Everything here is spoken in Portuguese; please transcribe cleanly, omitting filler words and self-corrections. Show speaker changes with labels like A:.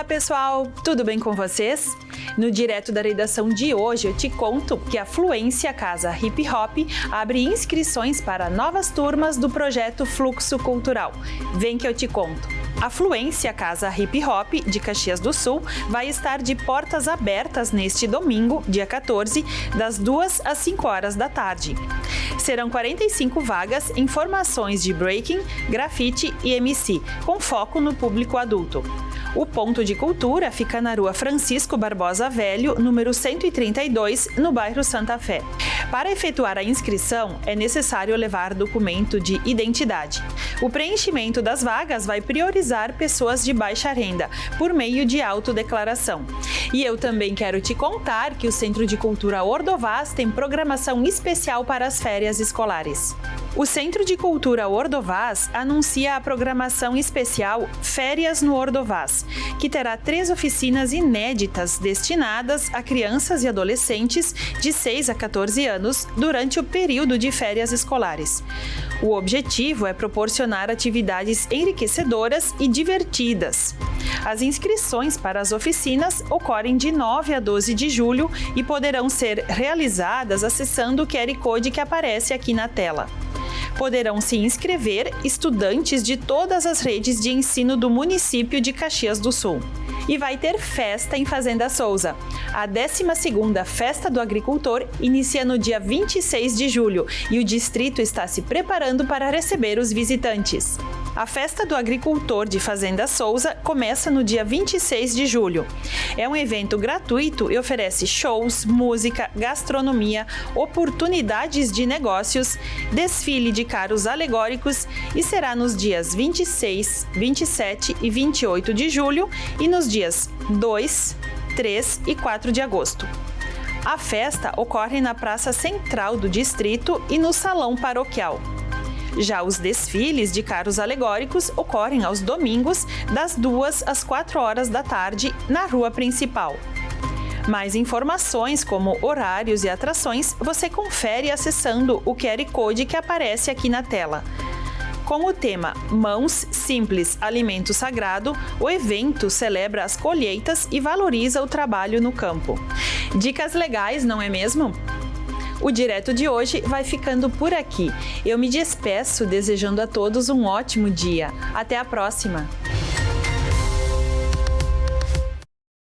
A: Olá pessoal, tudo bem com vocês? No Direto da Redação de hoje eu te conto que a Fluência Casa Hip Hop abre inscrições para novas turmas do projeto Fluxo Cultural. Vem que eu te conto. A Fluência Casa Hip Hop de Caxias do Sul vai estar de portas abertas neste domingo, dia 14, das 2 às 5 horas da tarde. Serão 45 vagas em formações de breaking, grafite e MC, com foco no público adulto. O ponto de cultura fica na rua Francisco Barbosa Velho, número 132, no bairro Santa Fé. Para efetuar a inscrição, é necessário levar documento de identidade. O preenchimento das vagas vai priorizar pessoas de baixa renda, por meio de autodeclaração. E eu também quero te contar que o Centro de Cultura Ordovás tem programação especial para as férias escolares. O Centro de Cultura Ordovás anuncia a programação especial Férias no Ordovás, que terá 3 oficinas inéditas destinadas a crianças e adolescentes de 6 a 14 anos durante o período de férias escolares. O objetivo é proporcionar atividades enriquecedoras e divertidas. As inscrições para as oficinas ocorrem de 9 a 12 de julho e poderão ser realizadas acessando o QR Code que aparece aqui na tela. Poderão se inscrever estudantes de todas as redes de ensino do município de Caxias do Sul. E vai ter festa em Fazenda Souza. A 12ª Festa do Agricultor inicia no dia 26 de julho e o distrito está se preparando para receber os visitantes. A Festa do Agricultor de Fazenda Souza começa no dia 26 de julho. É um evento gratuito e oferece shows, música, gastronomia, oportunidades de negócios, desfile de carros alegóricos e será nos dias 26, 27 e 28 de julho e nos dias 2, 3 e 4 de agosto. A festa ocorre na Praça Central do Distrito e no Salão Paroquial. Já os desfiles de carros alegóricos ocorrem aos domingos, das 2 às 4 horas da tarde, na rua principal. Mais informações, como horários e atrações, você confere acessando o QR Code que aparece aqui na tela. Com o tema Mãos Simples, Alimento Sagrado, o evento celebra as colheitas e valoriza o trabalho no campo. Dicas legais, não é mesmo? O Direto de hoje vai ficando por aqui. Eu me despeço desejando a todos um ótimo dia. Até a próxima!